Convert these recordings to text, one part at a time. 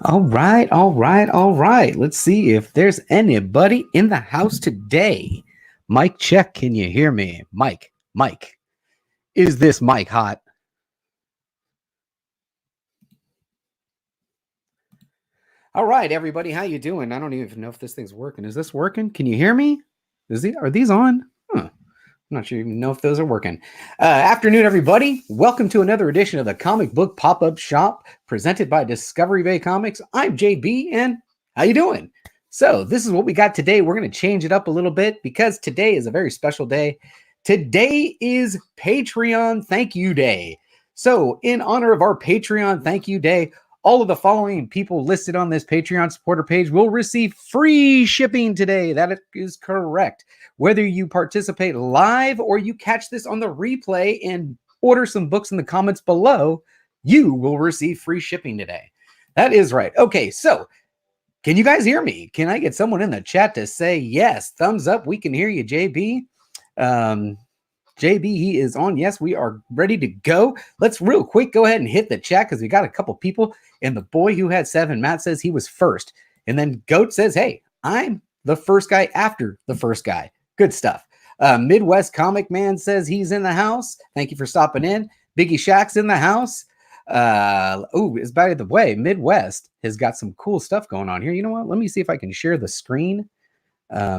All right, all right, all right. Let's see if there's anybody in the house today. Mike, check. Can you hear me? Mike. Is this mic hot? All right, everybody. How you doing? I don't even know if this thing's working. Is this working? Can you hear me? Are these on? Huh. I'm not sure even know if those are working. Afternoon, everybody. Welcome to another edition of the Comic Book Pop-Up Shop presented by Discovery Bay Comics. I'm JB, and how you doing? So this is what we got today. We're going to change it up a little bit because today is a very special day. Today is Patreon Thank You Day. So in honor of our Patreon Thank You Day, all of the following people listed on this Patreon supporter page will receive free shipping today. That is correct. Whether you participate live or you catch this on the replay and order some books in the comments below, you will receive free shipping today. That is right. Okay, so can you guys hear me? Can I get someone in the chat to say yes? Thumbs up. We can hear you, JB. JB, he is on. Yes, we are ready to go. Let's real quick go ahead and hit the chat because we got a couple people. And the boy who had 7, Matt, says he was first. And then Goat says, hey, I'm the first guy after the first guy. Good stuff. Midwest Comic Man says he's in the house. Thank you for stopping in. Biggie Shack's in the house. It's by the way, Midwest has got some cool stuff going on here. You know what? Let me see if I can share the screen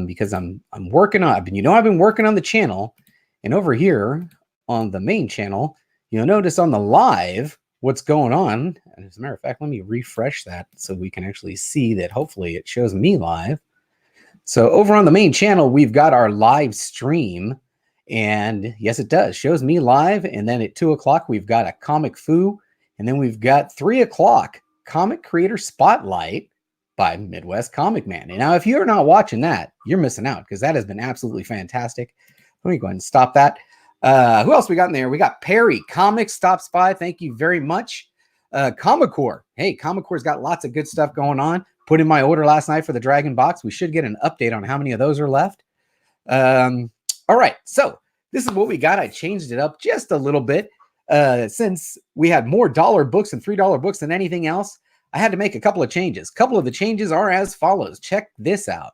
because I'm working on. I've been working on the channel, and over here on the main channel, you'll notice on the live what's going on. And as a matter of fact, let me refresh that so we can actually see that. Hopefully, it shows me live. So over on the main channel, we've got our live stream. And yes, it does. Shows me live. And then at 2 o'clock, we've got a Comic Foo. And then we've got 3 o'clock Comic Creator Spotlight by Midwest Comic Man. And now, if you're not watching that, you're missing out because that has been absolutely fantastic. Let me go ahead and stop that. Who else we got in there? We got Perry Comics stops by. Thank you very much. Comic Core. Hey, Comic Core's got lots of good stuff going on. Put in my order last night for the Dragon Box. We should get an update on how many of those are left. All right, so this is what we got. I changed it up just a little bit. Since we had more dollar books and $3 books than anything else, I had to make a couple of changes. A couple of the changes are as follows. Check this out.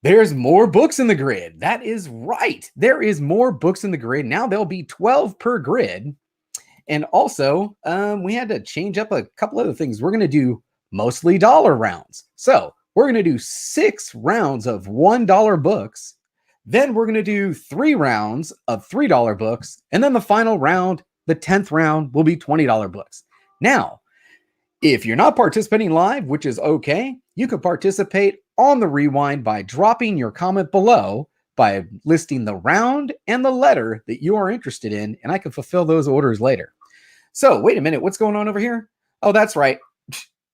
There's more books in the grid. That is right. There is more books in the grid. Now there'll be 12 per grid. And also, we had to change up a couple other things. We're going to do mostly dollar rounds. So we're going to do 6 rounds of $1 books. Then we're going to do 3 rounds of $3 books. And then the final round, the 10th round, will be $20 books. Now, if you're not participating live, which is okay, you can participate on the rewind by dropping your comment below by listing the round and the letter that you are interested in, and I can fulfill those orders later. So wait a minute, what's going on over here? Oh, that's right.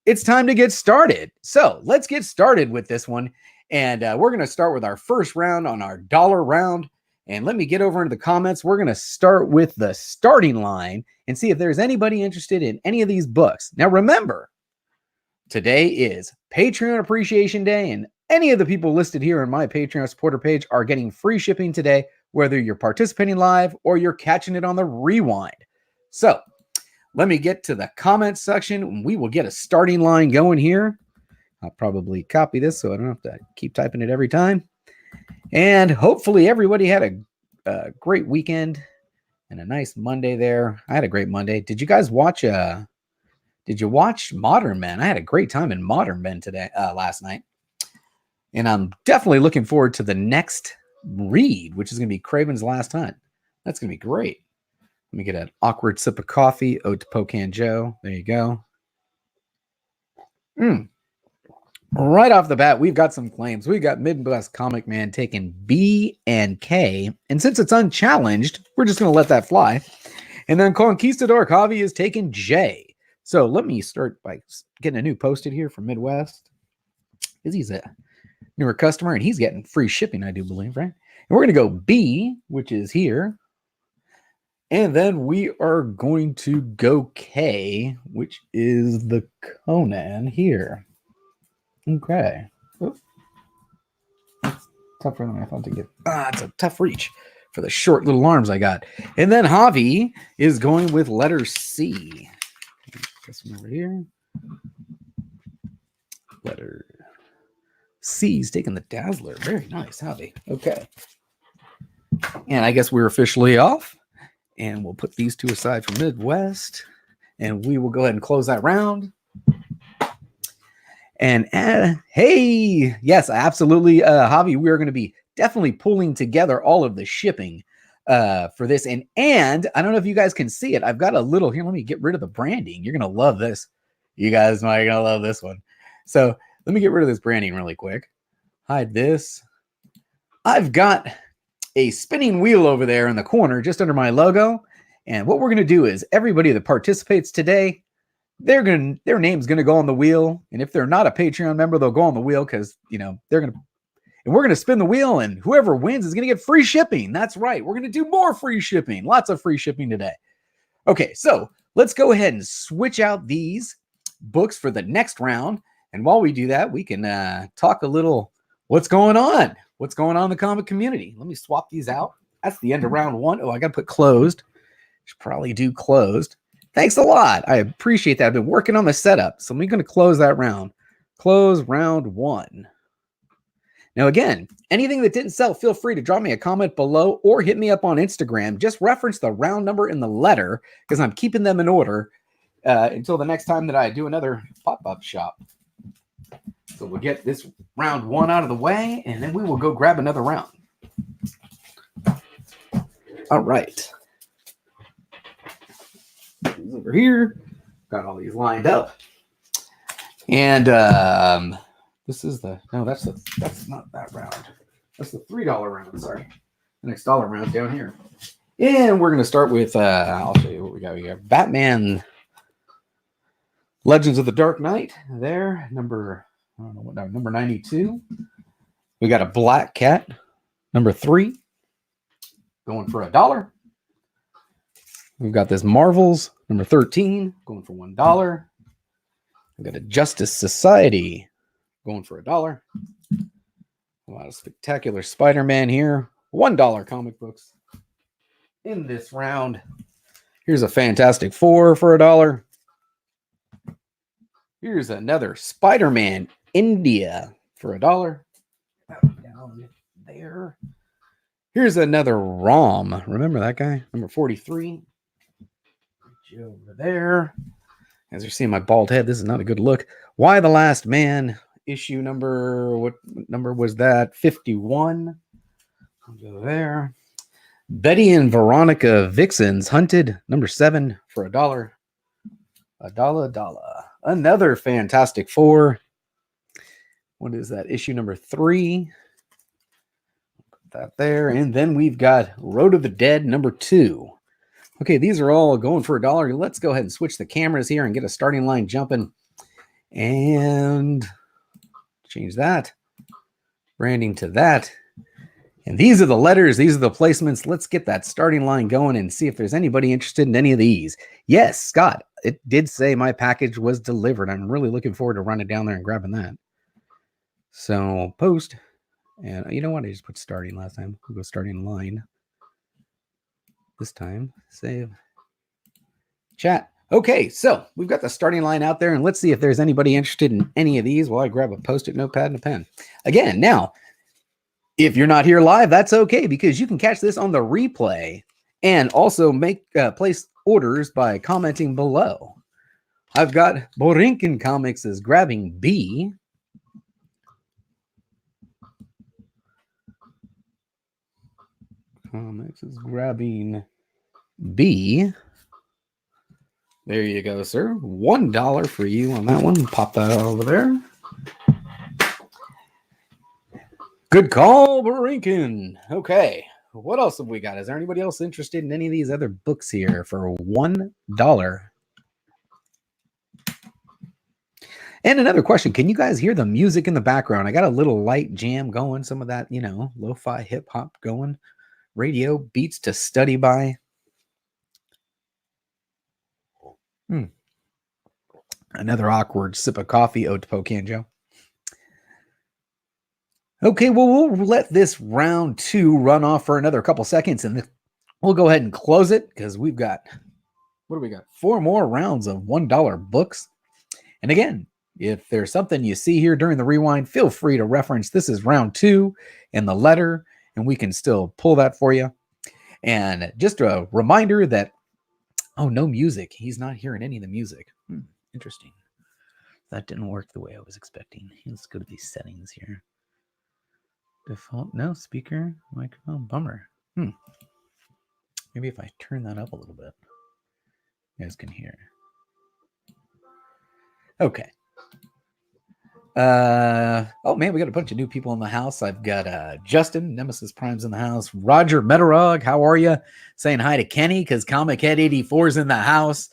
It's time to get started. So let's get started with this one. And we're going to start with our first round on our dollar round. And let me get over into the comments. We're going to start with the starting line and see if there's anybody interested in any of these books. Now, remember, today is Patreon Appreciation Day, and any of the people listed here on my Patreon supporter page are getting free shipping today, whether you're participating live or you're catching it on the rewind. So let me get to the comment section, and we will get a starting line going here. I'll probably copy this so I don't have to keep typing it every time. And hopefully everybody had a great weekend and a nice Monday there. I had a great Monday. Did you guys watch did you watch Modern Men? I had a great time in Modern Men last night. And I'm definitely looking forward to the next read, which is going to be Craven's Last Hunt. That's going to be great. Let me get an awkward sip of coffee. Ode to Pocan Joe. There you go. Right off the bat, we've got some claims. We've got Midwest Comic Man taking B and K. And since it's unchallenged, we're just going to let that fly. And then Conquistador Javi is taking J. So let me start by getting a new posted here from Midwest. Because he's a newer customer and he's getting free shipping, I do believe, right? And we're going to go B, which is here. And then we are going to go K, which is the Conan here. Okay. Oops. That's tougher than I thought to get. It's a tough reach for the short little arms I got. And then Javi is going with letter C. This one over here. Letter C's taking the Dazzler. Very nice. Howdy. Okay. And I guess we're officially off. And we'll put these two aside from Midwest. And we will go ahead and close that round. And hey, yes, absolutely, Javi, we are going to be definitely pulling together all of the shipping for this. And I don't know if you guys can see it. I've got a little here. Let me get rid of the branding. You're going to love this. You guys might going to love this one. So let me get rid of this branding really quick. Hide this. I've got a spinning wheel over there in the corner just under my logo. And what we're going to do is everybody that participates today, their name's going to go on the wheel. And if they're not a Patreon member, they'll go on the wheel because, and we're going to spin the wheel, and whoever wins is going to get free shipping. That's right. We're going to do more free shipping. Lots of free shipping today. Okay, so let's go ahead and switch out these books for the next round. And while we do that, we can talk a little what's going on in the comic community. Let me swap these out. That's the end of round one. Oh, I got to put closed. Should probably do closed. Thanks a lot. I appreciate that. I've been working on the setup. So I'm going to close that round. Close round one. Now, again, anything that didn't sell, feel free to drop me a comment below or hit me up on Instagram. Just reference the round number in the letter because I'm keeping them in order until the next time that I do another pop-up shop. So we'll get this round one out of the way, and then we will go grab another round. All right. Over here, got all these lined up, and this is that's not that round. That's the $3 round. Sorry, the next dollar round down here, and we're gonna start with I'll show you what we got. We got Batman, Legends of the Dark Knight. There, number 92. We got a Black Cat, number 3, going for $1. We've got this Marvels, number 13, going for $1. We've got a Justice Society, going for $1. A lot of spectacular Spider-Man here. $1 comic books in this round. Here's a Fantastic Four for $1. Here's another Spider-Man India for $1. Down there. Here's another ROM. Remember that guy? Number 43. Over there. As you're seeing my bald head, this is not a good look. Why the Last Man? Issue number, what number was that? 51. Over there. Betty and Veronica Vixens Hunted, number 7 for $1. $1. Another Fantastic Four. What is that? Issue number 3. Put that there. And then we've got Road of the Dead, number 2. Okay, these are all going for $1. Let's go ahead and switch the cameras here and get a starting line jumping. And change that. Branding to that. And these are the letters. These are the placements. Let's get that starting line going and see if there's anybody interested in any of these. Yes, Scott, it did say my package was delivered. I'm really looking forward to running down there and grabbing that. So post. And you know what? I just put starting last time. We'll go starting line. This time, save. Chat. Okay, so we've got the starting line out there, and let's see if there's anybody interested in any of these while I grab a Post-it notepad and a pen. Again, now, if you're not here live, that's okay, because you can catch this on the replay and also make place orders by commenting below. I've got Borinkin Comics is grabbing B. Comics is grabbing B. There you go, sir. $1 for you on that one. Pop that over there. Good call, Borinkin. Okay. What else have we got? Is there anybody else interested in any of these other books here for $1? And another question. Can you guys hear the music in the background? I got a little light jam going. Some of that, lo-fi hip hop going. Radio beats to study by. Another awkward sip of coffee, ode to Pocanjo. Okay, well, we'll let this round 2 run off for another couple seconds, and we'll go ahead and close it because we've got, 4 more rounds of $1 books. And again, If there's something you see here during the rewind, feel free to reference this is round 2 and the letter, and we can still pull that for you. And just a reminder that, oh, no music. He's not hearing any of the music. Interesting. That didn't work the way I was expecting. Let's go to these settings here. Default, no, speaker, microphone, bummer. Maybe if I turn that up a little bit, you guys can hear. Okay. Oh man, we got a bunch of new people in the house. I've got Justin, Nemesis Prime's in the house. Roger Metarog, how are you? Saying hi to Kenny because Comic Head 84 is in the house.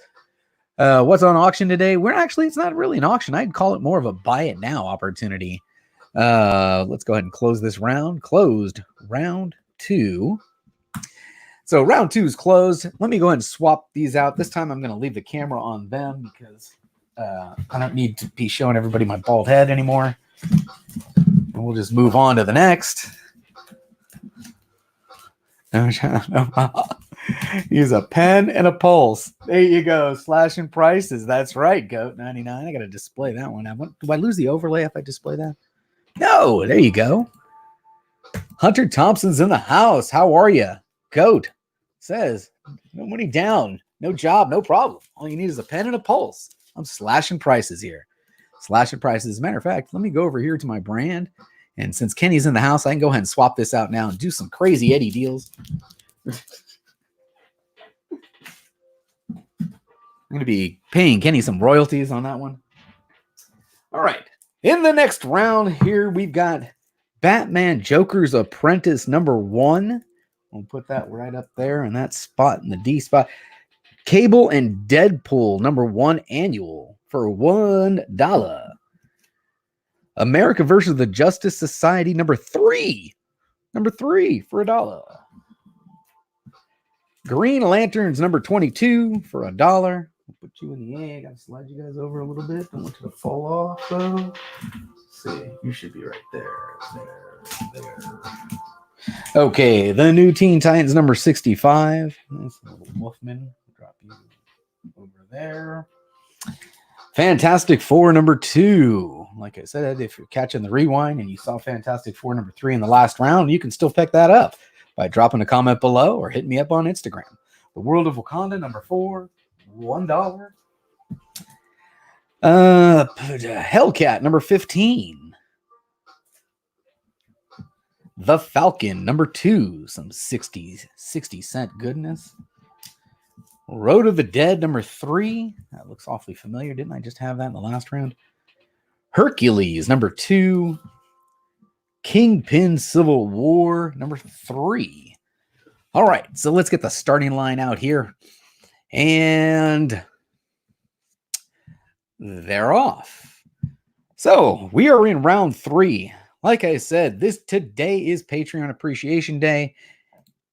What's on auction today? It's not really an auction. I'd call it more of a buy it now opportunity. Let's go ahead and close this round. Closed round 2. So round 2 is closed. Let me go ahead and swap these out. This time I'm going to leave the camera on them because I don't need to be showing everybody my bald head anymore. And we'll just move on to the next. Use a pen and a pulse. There you go. Slashing prices. That's right, Goat 99. I got to display that one. Do I lose the overlay if I display that? No. There you go. Hunter Thompson's in the house. How are you? Goat says, no money down. No job. No problem. All you need is a pen and a pulse. I'm slashing prices here. Slashing prices. As a matter of fact, let me go over here to my brand. And since Kenny's in the house, I can go ahead and swap this out now and do some crazy Eddie deals. I'm going to be paying Kenny some royalties on that one. All right. In the next round here, we've got Batman Joker's Apprentice number 1. We'll put that right up there in that spot, in the D spot. Cable and Deadpool number 1 annual for $1. America versus the Justice Society number 3. Number 3 for $1. Green Lanterns number 22 for $1. We'll put you in the A. I gotta slide you guys over a little bit. Don't want you to fall off though. Let's see, you should be right there. There. Okay, the new Teen Titans number 65. That's a little Wolfman. Drop you over there. Fantastic Four number 2. Like I said, if you're catching the rewind and you saw Fantastic Four number 3 in the last round, you can still pick that up by dropping a comment below or hitting me up on Instagram. The World of Wakanda number 4, $1. Hellcat number 15. The Falcon number 2, some 60 cent goodness. Road of the Dead number 3. That looks awfully familiar. Didn't I just have that in the last round? Hercules number 2. Kingpin Civil War number 3. All right, so let's get the starting line out here. And they're off. So we are in round 3. Like I said, today is Patreon Appreciation Day.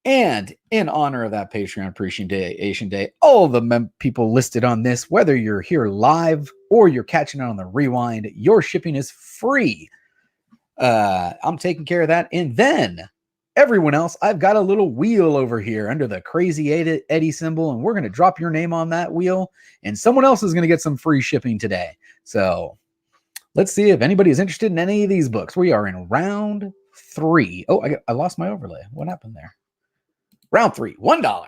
And in honor of that Patreon Appreciation Day, all the people listed on this, whether you're here live or you're catching it on the rewind, your shipping is free. I'm taking care of that. And then everyone else, I've got a little wheel over here under the crazy Eddie symbol, and we're going to drop your name on that wheel, and someone else is going to get some free shipping today. So let's see if anybody is interested in any of these books. We are in round 3. Oh, I lost my overlay. What happened there? Round 3, $1.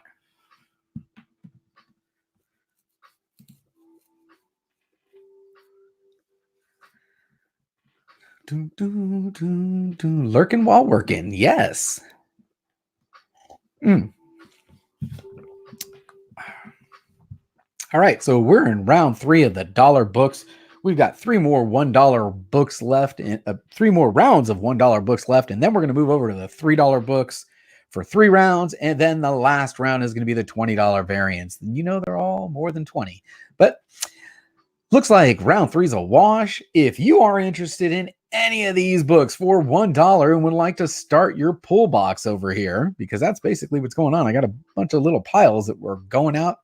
Lurking while working. Yes. All right, so we're in round 3 of the dollar books. We've got 3 more $1 books left, and 3 more rounds of $1 books left, and then we're going to move over to the $3 books for 3 rounds, and then the last round is going to be the $20 variants. You know they're all more than 20, but looks like round 3 is a wash. If you are interested in any of these books for $1 and would like to start your pull box over here, because that's basically what's going on. I got a bunch of little piles that were going out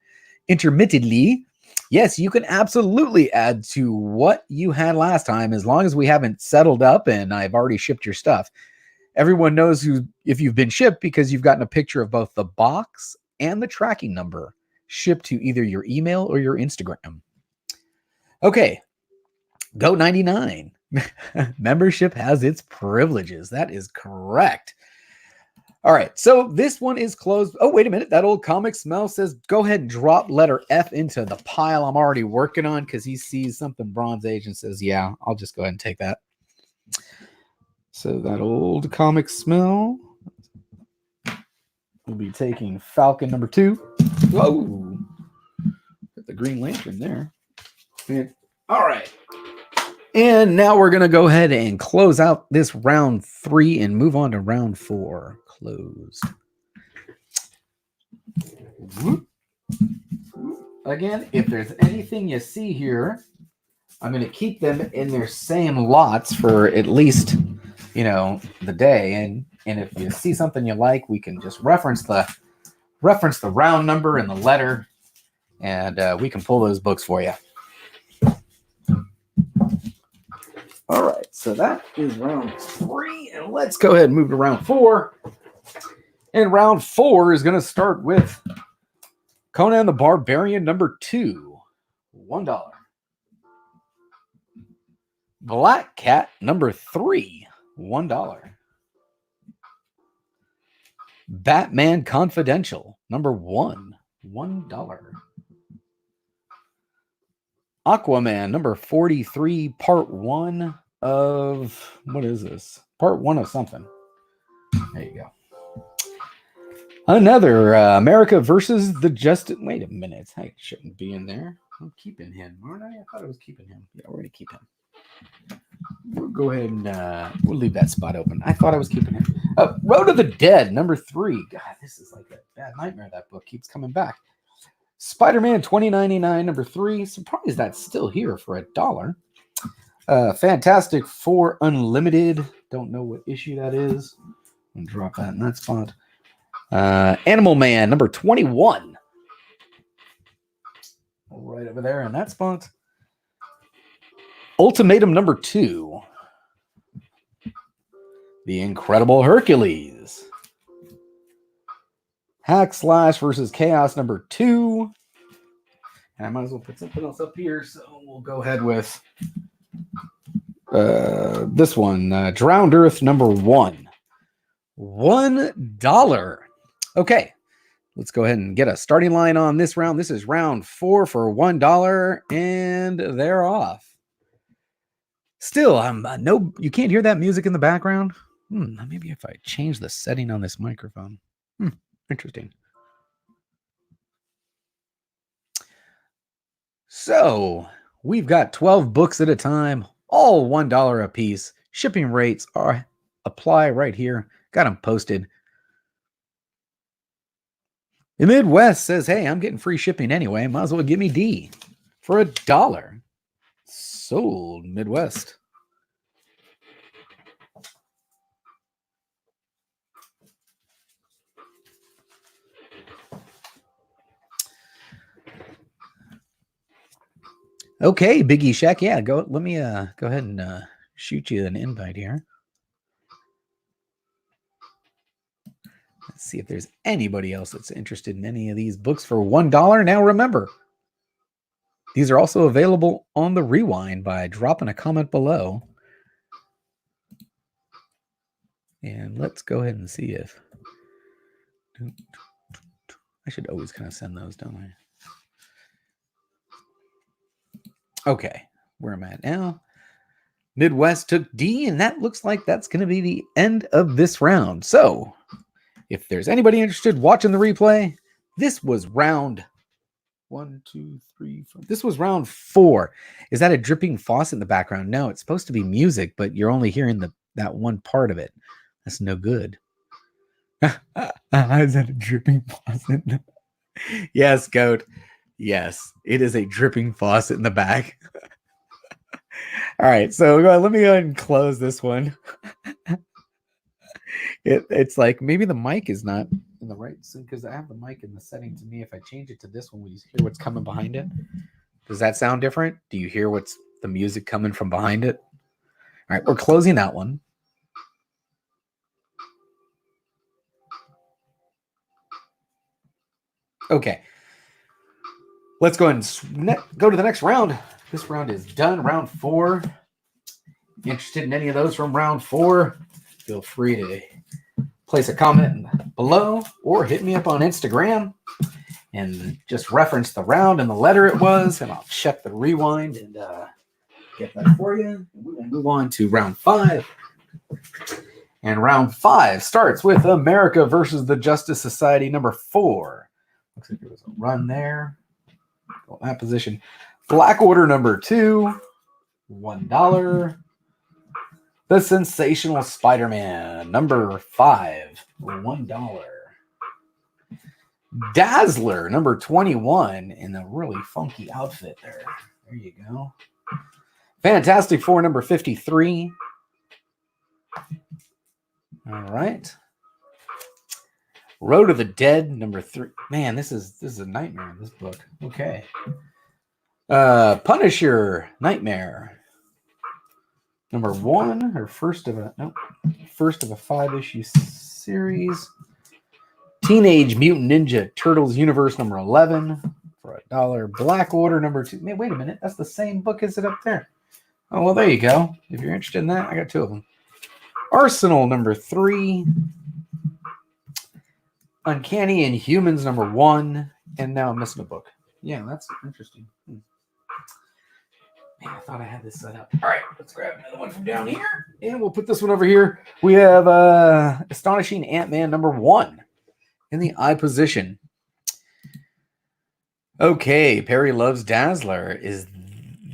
intermittently. Yes, you can absolutely add to what you had last time as long as we haven't settled up and I've already shipped your stuff. Everyone knows if you've been shipped because you've gotten a picture of both the box and the tracking number shipped to either your email or your Instagram. Okay, Go 99. Membership has its privileges. That is correct. All right, so this one is closed. Oh, wait a minute. That old comic smell says go ahead and drop letter F into the pile I'm already working on because he sees something Bronze Age and says, yeah, I'll just go ahead and take that. So that old comic smell will be taking Falcon number 2. Whoa. Put the Green Lantern there. All right. And now we're going to go ahead and close out this round 3 and move on to round 4. Closed. Again, if there's anything you see here, I'm going to keep them in their same lots for at least, the day. And if you see something you like, we can just reference the round number and the letter, and we can pull those books for you. All right, so that is round 3, and let's go ahead and move to round 4. And round 4 is going to start with Conan the Barbarian number 2, $1. Black Cat number 3, $1. Batman Confidential number 1, $1. Aquaman number 43, part 1 of, what is this? Part 1 of something. There you go. Another America versus the Justice. Wait a minute. I shouldn't be in there. I'm keeping him, aren't I? I thought I was keeping him. Yeah, we're going to keep him. We'll go ahead and we'll leave that spot open. I thought I was keeping him. Road of the Dead, number 3. God, this is like a bad nightmare. That book keeps coming back. Spider-Man 2099, number 3. Surprised that's still here for $1. Fantastic Four Unlimited. Don't know what issue that is. I'll drop that in that spot. Animal Man, number 21. Right over there in that spot. Ultimatum number 2. The Incredible Hercules. Hack Slash versus Chaos number 2. And I might as well put something else up here, so we'll go ahead with this one. Drowned Earth number 1. $1. Okay, let's go ahead and get a starting line on this round. This is round 4 for $1, and they're off. Still, no, you can't hear that music in the background. Maybe if I change the setting on this microphone. Interesting. So we've got 12 books at a time, all $1 a piece. Shipping rates apply right here. Got them posted. The Midwest says, hey, I'm getting free shipping anyway. Might as well give me D for $1. Sold, Midwest. Okay, Biggie Shack. Yeah, go. Let me go ahead and shoot you an invite here. Let's see if there's anybody else that's interested in any of these books for $1. Now, remember, these are also available on the Rewind by dropping a comment below. And let's go ahead and see if I should always kind of send those, don't I? Okay, where am I at now? Midwest took D, and that looks like that's going to be the end of this round. So, if there's anybody interested watching the replay, this was round 1, 2, 3, 4. This was round 4. Is that a dripping faucet in the background? No, it's supposed to be music, but you're only hearing that one part of it. That's no good. Is that a dripping faucet? Yes, Goat. Yes, it is a dripping faucet in the back. All right, so let me go ahead and close this one. It's like maybe the mic is not in the right, because I have the mic in the setting to me. If I change it to this one, will you hear what's coming behind it? Does that sound different? Do you hear what's the music coming from behind it? All right, we're closing that one. Okay. Let's go ahead and go to the next round. This round is done. Round 4. Interested in any of those from round 4? Feel free to place a comment below or hit me up on Instagram and just reference the round and the letter it was, and I'll check the rewind and get that for you. We're going to move on to round 5. And round 5 starts with America versus the Justice Society number 4. Looks like there was a run there. Go in that position. Black Order number 2, $1. The Sensational Spider-Man number 5, $1. Dazzler number 21 in a really funky outfit there. There you go. Fantastic Four number 53. All right. Road of the Dead number 3. Man, this is a nightmare in this book. Okay. Punisher Nightmare number 1, or first of a 5-issue series. Teenage Mutant Ninja Turtles Universe number 11 for $1. Black Order number 2. Man, wait a minute. That's the same book as it up there. Oh, well, there you go. If you're interested in that, I got 2 of them. Arsenal number 3. Uncanny Inhumans number 1. And now I'm missing a book. Yeah, that's interesting. Man, I thought I had this set up. All right, let's grab another one from down here. And we'll put this one over here. We have Astonishing Ant-Man number 1 in the I position. Okay, Perry loves Dazzler. Is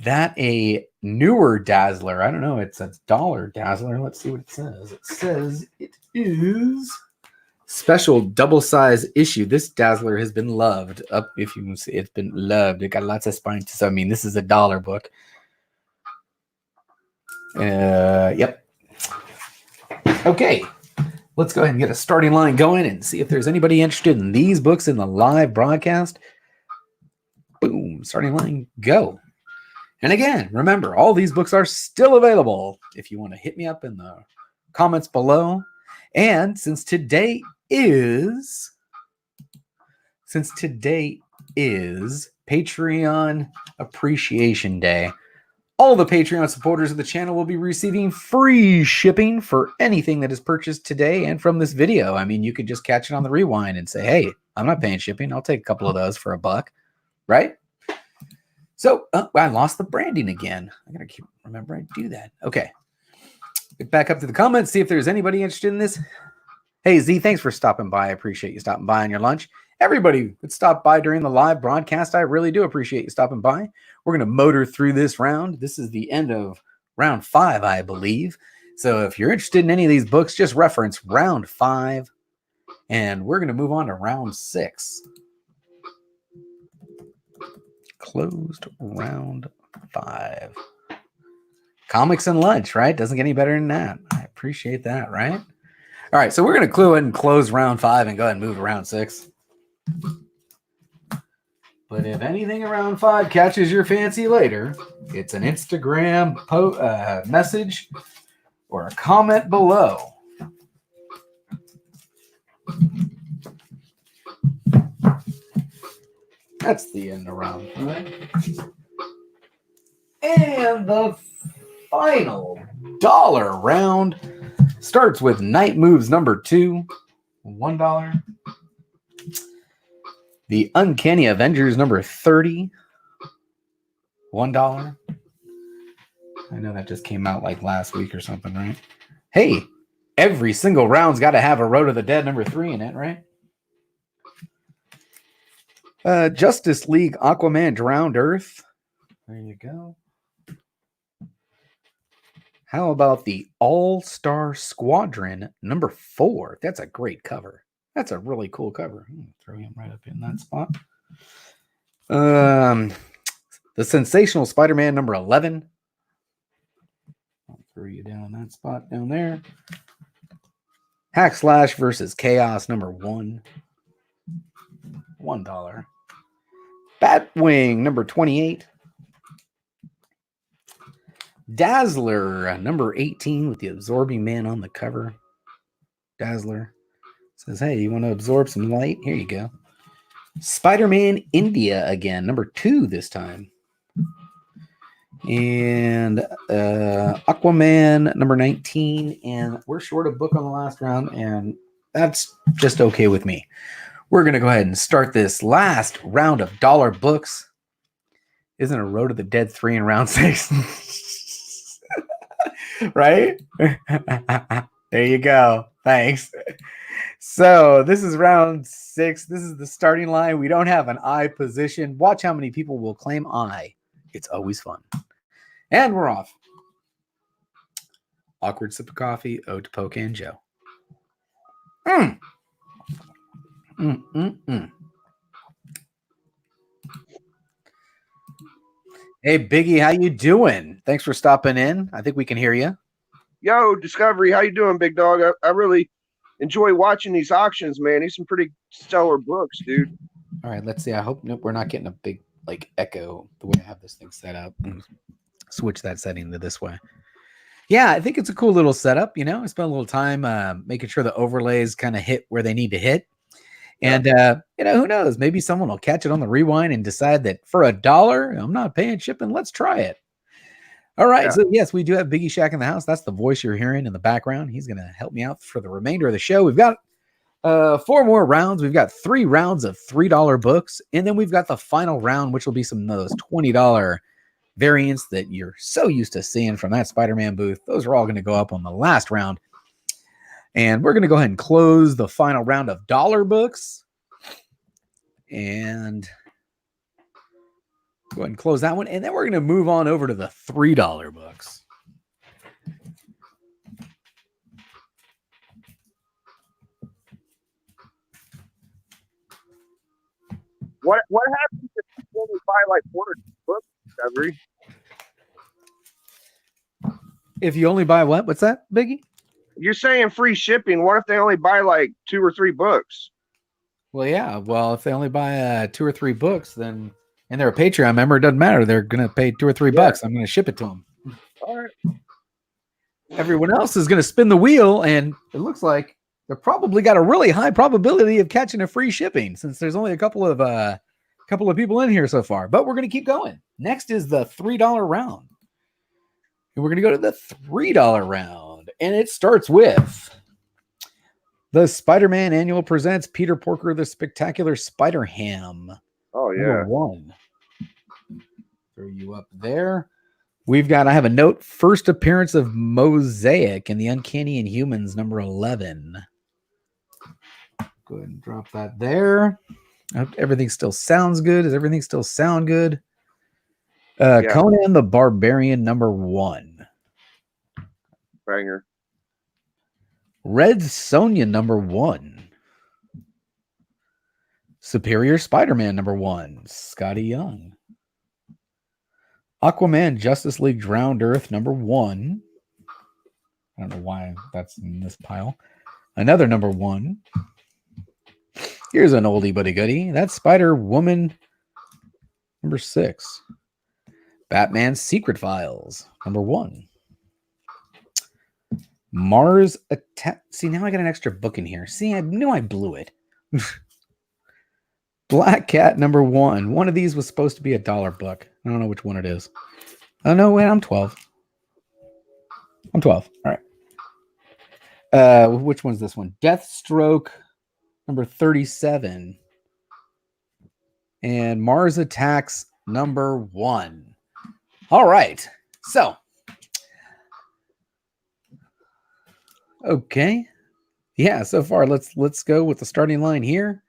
that a newer Dazzler? I don't know. It's a $1 Dazzler. Let's see what it says. It says it is special double-size issue. This Dazzler has been loved. Up, if you can see, it's been loved. It got lots of spines. So I mean, this is a $1 book. Yep. Okay. Let's go ahead and get a starting line going and see if there's anybody interested in these books in the live broadcast. Boom. Starting line, go. And again, remember, all these books are still available if you want to hit me up in the comments below. And since today is Patreon Appreciation Day, all the Patreon supporters of the channel will be receiving free shipping for anything that is purchased today and from this video. I mean, you could just catch it on the rewind and say, hey, I'm not paying shipping. I'll take a couple of those for $1, right? So I lost the branding again. I got to keep remembering I do that. Okay. Get back up to the comments, see if there's anybody interested in this. Hey, Z, thanks for stopping by. I appreciate you stopping by on your lunch. Everybody that stopped by during the live broadcast, I really do appreciate you stopping by. We're going to motor through this round. This is the end of round 5, I believe. So if you're interested in any of these books, just reference round 5. And we're going to move on to round 6. Closed round 5. Comics and lunch, right? Doesn't get any better than that. I appreciate that, right? All right, so we're going to go ahead and close round 5 and go ahead and move to round 6. But if anything around 5 catches your fancy later, it's an Instagram message or a comment below. That's the end of round 5. And the final $1 round starts with Night Moves number 2, $1. The Uncanny Avengers number 30, $1. I know that just came out like last week or something, right? Hey, every single round's got to have a Road of the Dead number 3 in it, right? Justice League Aquaman Drowned Earth. There you go. How about the All-Star Squadron number 4? That's a great cover. That's a really cool cover. Throw him right up in that spot. The Sensational Spider-Man number 11. I'll throw you down in that spot down there. Hack Slash versus Chaos number 1. $1. Batwing number 28. Dazzler number 18 with the absorbing man on the cover. Dazzler says, hey, you want to absorb some light? Here you go. Spider-Man India again, number 2 this time. And Aquaman number 19. And we're short a book on the last round, and that's just okay with me. We're going to go ahead and start this last round of dollar books. Isn't a Road to the Dead 3 in round 6? Right? There you go. Thanks. So this is round 6. This is the starting line. We don't have an I position. Watch how many people will claim I. It's always fun. And we're off. Awkward sip of coffee, ode to Poke and Joe. Hey, Biggie, how you doing? Thanks for stopping in. I think we can hear you. Yo, Discovery, how you doing, big dog? I really enjoy watching these auctions, man. These some pretty stellar books, dude. All right, let's see. I hope we're not getting a big echo the way I have this thing set up. Switch that setting to this way. Yeah, I think it's a cool little setup. I spent a little time making sure the overlays kind of hit where they need to hit. And, who knows? Maybe someone will catch it on the rewind and decide that for $1, I'm not paying shipping. Let's try it. All right. Yeah. So, yes, we do have Biggie Shack in the house. That's the voice you're hearing in the background. He's going to help me out for the remainder of the show. We've got 4 more rounds. We've got 3 rounds of $3 books. And then we've got the final round, which will be some of those $20 variants that you're so used to seeing from that Spider-Man booth. Those are all going to go up on the last round. And we're going to go ahead and close the final round of dollar books. And go ahead and close that one. And then we're going to move on over to the $3 books. What happens if you only buy like 4 books, Discovery? If you only buy what? What's that, Biggie? You're saying free shipping. What if they only buy like 2 or 3 books? Well, yeah. Well, if they only buy 2 or 3 books, then and they're a Patreon member, it doesn't matter. They're going to pay 2 or 3 bucks. I'm going to ship it to them. All right. Everyone else is going to spin the wheel, and it looks like they're probably got a really high probability of catching a free shipping since there's only a couple of people in here so far. But we're going to keep going. Next is the $3 round. And we're going to go to the $3 round. And it starts with the Spider-Man Annual presents Peter Porker, the Spectacular Spider-Ham. Oh, yeah. Number 1. Throw you up there. I have a note, first appearance of Mosaic in the Uncanny Inhumans, number 11. Go ahead and drop that there. I hope everything still sounds good. Does everything still sound good? Conan the Barbarian, number 1. Banger. Red Sonja, number 1. Superior Spider-Man, number 1. Scotty Young. Aquaman, Justice League Drowned Earth, number 1. I don't know why that's in this pile. Another number 1. Here's an oldie but a goodie. That's Spider-Woman, number 6. Batman Secret Files, number 1. Mars Attack. See, now I got an extra book in here. See, I knew I blew it. Black Cat, number 1. One of these was supposed to be $1 book. I don't know which one it is. Oh, no, wait, I'm 12. I'm 12. All right. Which one's this one? Deathstroke, number 37. And Mars Attacks, number 1. All right. So, okay. Yeah, so far, let's go with the starting line here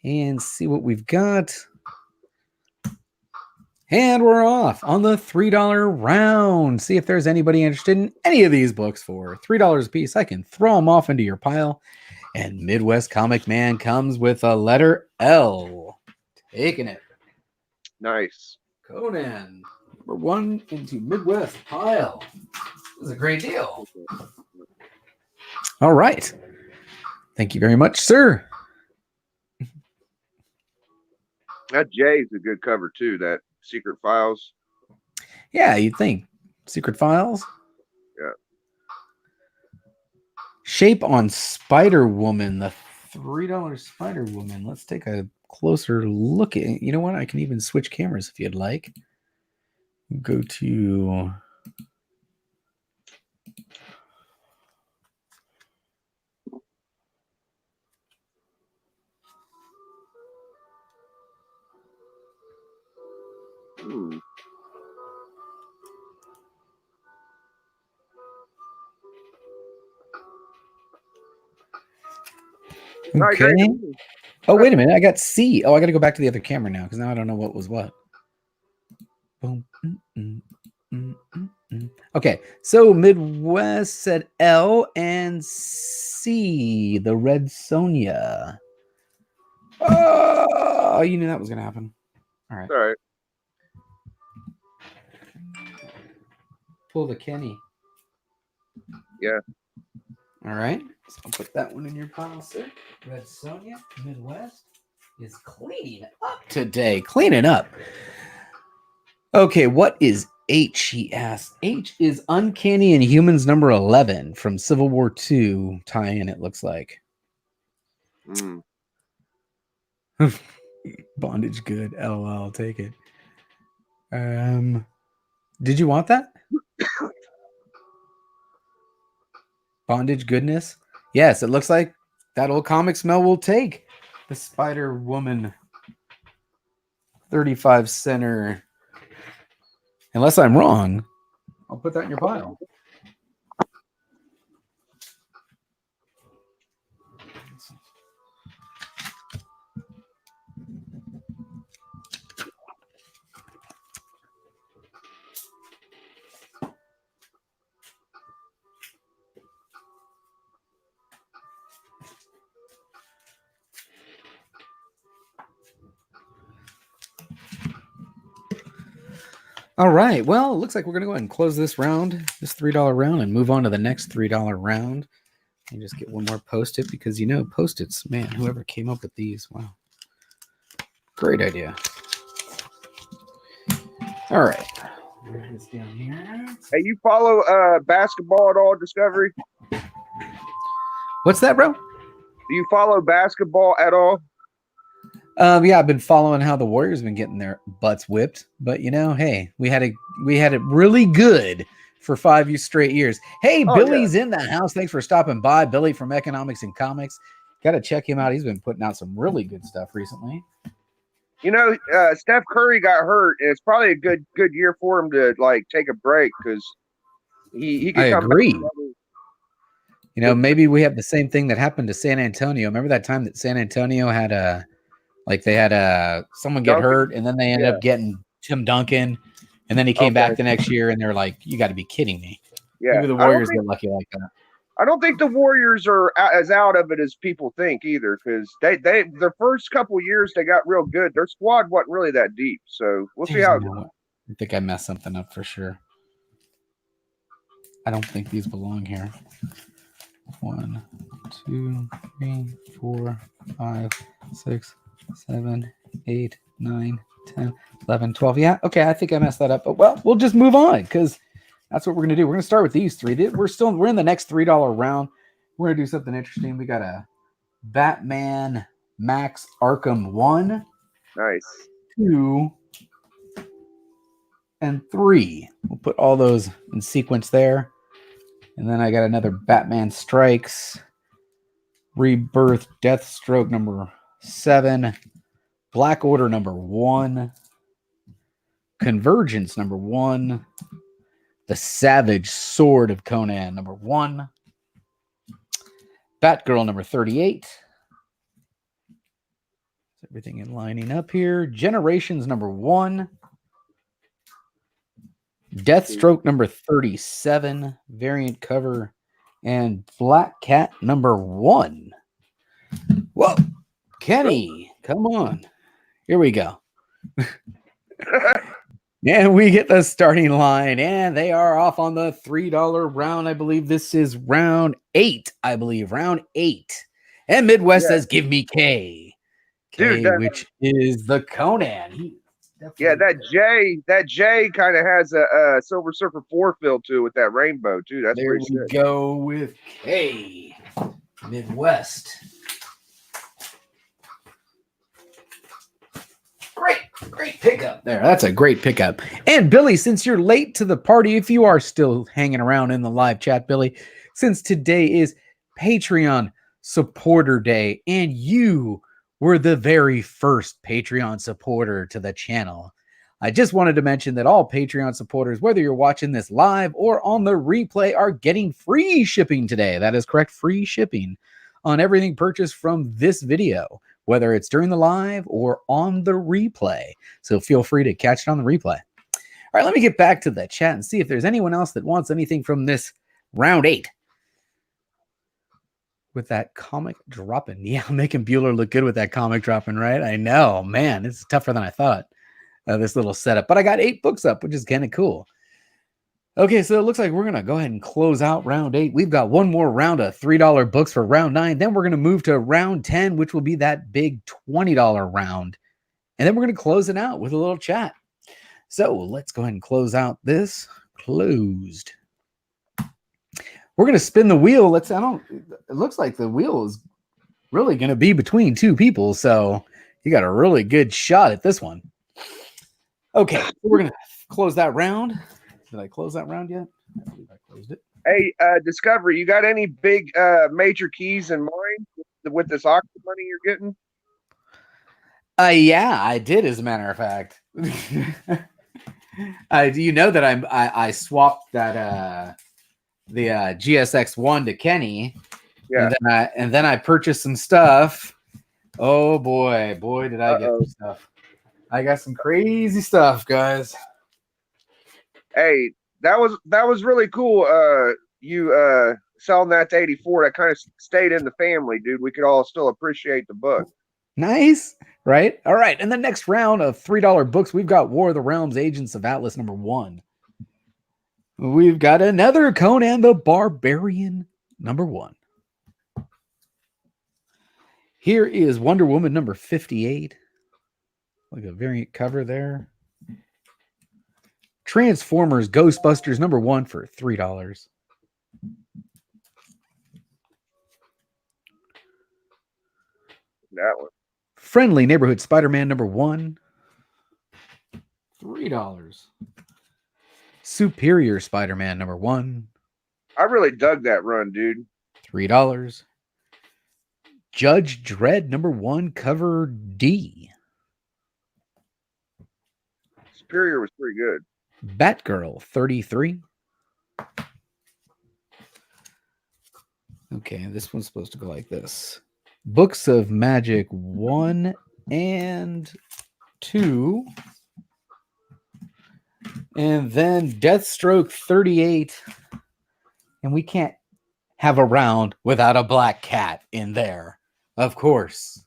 and see what we've got. And we're off on the $3 round. See if there's anybody interested in any of these books for $3 a piece. I can throw them off into your pile. And Midwest Comic Man comes with a letter L. Taking it. Nice. Conan, number 1 into Midwest pile. This is a great deal. All right. Thank you very much, sir. That J's a good cover, too. That Secret Files. Yeah, you'd think. Secret Files. Yeah. Shape on Spider-Woman, the $3 Spider-Woman. Let's take a closer look at it. You know what? I can even switch cameras if you'd like. Go to Not great. okay. Oh, wait a minute. I got C. Oh, I got to go back to the other camera now because now I don't know what was what. Boom. Okay, so Midwest said L and C, the Red Sonja. Oh, you knew that was going to happen. All right. All right. Pull the Kenny. Yeah. All right. So I'll put that one in your pile, sir. Red Sonja, Midwest is cleaning up today. Cleaning up. Okay, what is H, he asked. H is Uncanny Inhumans number 11 from Civil War II tie-in, it looks like. Bondage good. LOL, I'll take it. Did you want that? Bondage goodness? Yes, it looks like that old comic smell will take the Spider Woman 35 center. Unless I'm wrong, I'll put that in your pile. All right. Well, it looks like we're going to go ahead and close this round, this $3 round, and move on to the next $3 round. And just get one more Post-it because, you know, Post-its, man, whoever came up with these, wow. Great idea. All right. This down here. Hey, you follow basketball at all, Discovery? What's that, bro? Do you follow basketball at all? Yeah, I've been following how the Warriors have been getting their butts whipped, but you know, hey, we had it really good for 5 straight years. Hey, Billy's in the house. Thanks for stopping by, Billy from Economics and Comics. Got to check him out. He's been putting out some really good stuff recently. You know, Steph Curry got hurt, and it's probably a good year for him to like take a break because he could come agree. back. You know, maybe we have the same thing that happened to San Antonio. Remember that time that San Antonio had someone get hurt, and then they ended up getting Tim Duncan, and then he came back the next year, and they're like, "You got to be kidding me!" Yeah, maybe the Warriors get lucky like that. I don't think the Warriors are as out of it as people think either, because they their first couple of years they got real good. Their squad wasn't really that deep, so we'll see how it goes. I think I messed something up for sure. I don't think these belong here. 1, 2, 3, 4, 5, 6, 7, 8, 9, 10, 11, 12. Yeah, okay, I think I messed that up. But well, we'll just move on because that's what we're gonna do. We're gonna start with these three. We're in the next $3 round. We're gonna do something interesting. We got a Batman Max Arkham 1, nice, 2, and 3. We'll put all those in sequence there. And then I got another Batman Strikes, Rebirth, Deathstroke number 7, Black Order number 1, Convergence number 1, The Savage Sword of Conan number 1, Batgirl number 38. Everything in lining up here. Generations number 1. Deathstroke number 37, variant cover, and Black Cat number 1. Whoa, Kenny, come on. Here we go. And we get the starting line, and they are off on the $3 round. I believe this is round 8. Round 8. And Midwest says, "Give me K." K, dude, which is the Conan. That J kind of has a Silver Surfer 4 feel to it with that rainbow too. That's there pretty sick. Go with K. Midwest. Great. Great pickup there. That's a great pickup. And Billy, since you're late to the party, if you are still hanging around in the live chat, Billy, since today is Patreon Supporter Day and you were the very first Patreon supporter to the channel, I just wanted to mention that all Patreon supporters, whether you're watching this live or on the replay, are getting free shipping today. That is correct, free shipping on everything purchased from this video, whether it's during the live or on the replay. So feel free to catch it on the replay. All right, let me get back to the chat and see if there's anyone else that wants anything from this round 8. With that comic dropping. Yeah, making Bueller look good with that comic dropping, right? I know, man, it's tougher than I thought, this little setup. But I got 8 books up, which is kind of cool. Okay, so it looks like we're going to go ahead and close out round 8. We've got one more round of $3 books for round 9. Then we're going to move to round 10, which will be that big $20 round. And then we're going to close it out with a little chat. So let's go ahead and close out this. Closed. We're going to spin the wheel. It looks like the wheel is really going to be between 2 people. So you got a really good shot at this one. Okay, so we're going to close that round. Did I close that round yet? I believe I closed it. Hey, Discovery, you got any big major keys in mind with this auction money you're getting? Yeah, I did, as a matter of fact. Do you know that I swapped that the GSX-1 to Kenny? Yeah. And then I purchased some stuff. Oh boy, did I get some stuff. I got some crazy stuff, guys. Hey, that was really cool. You selling that to 84. That kind of stayed in the family, dude. We could all still appreciate the book. Nice, right? All right. And the next round of $3 books, we've got War of the Realms, Agents of Atlas #1. We've got another Conan the Barbarian #1. Here is Wonder Woman #58. Like a variant cover there. Transformers Ghostbusters #1 for $3. That one. Friendly Neighborhood Spider-Man #1. $3. Superior Spider-Man #1. I really dug that run, dude. $3. Judge Dredd #1 cover D. Superior was pretty good. Batgirl $33. Okay, this one's supposed to go like this. Books of Magic 1 and 2. And then Deathstroke 38. And we can't have a round without a black cat in there, of course.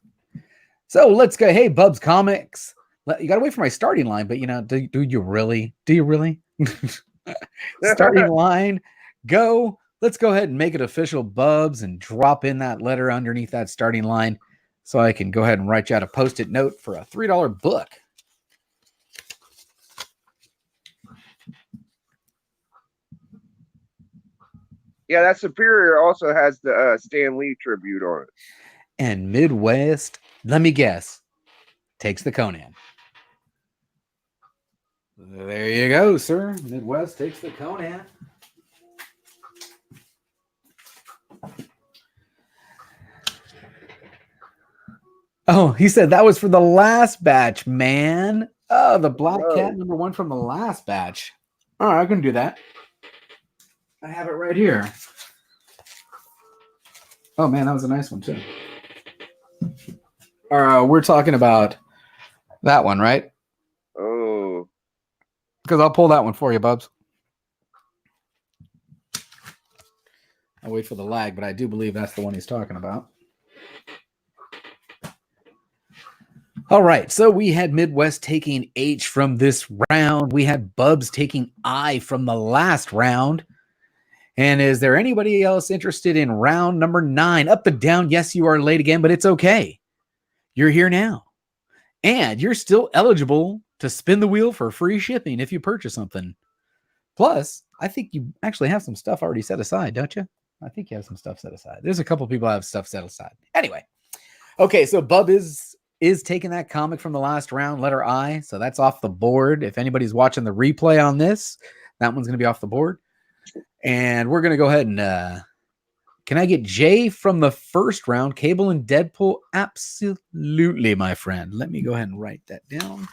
So let's go. Hey, Bubs Comics. You got to wait for my starting line, but do you really? Do you really? Starting line, go. Let's go ahead and make it official, Bubs, and drop in that letter underneath that starting line so I can go ahead and write you out a Post-it note for a $3 book. Yeah, that Superior also has the Stan Lee tribute on it. And Midwest, let me guess, takes the Conan. There you go, sir. Midwest takes the Conan. Oh, he said that was for the last batch, man. Oh, the Black Cat #1 from the last batch. All right, I can do that. I have it right here. Oh, man, that was a nice one, too. We're talking about that one, right? Oh. Because I'll pull that one for you, Bubs. I'll wait for the lag, but I do believe that's the one he's talking about. All right, so we had Midwest taking H from this round. We had Bubs taking I from the last round. And is there anybody else interested in round number 9? Up and down, yes, you are late again, but it's okay. You're here now. And you're still eligible to spin the wheel for free shipping if you purchase something. Plus, I think you actually have some stuff already set aside, don't you? I think you have some stuff set aside. There's a couple people that have stuff set aside. Anyway, okay, so Bub is is taking that comic from the last round, letter I. So that's off the board. If anybody's watching the replay on this, that one's going to be off the board. And we're going to go ahead and can I get Jay from the first round? Cable and Deadpool? Absolutely, my friend. Let me go ahead and write that down.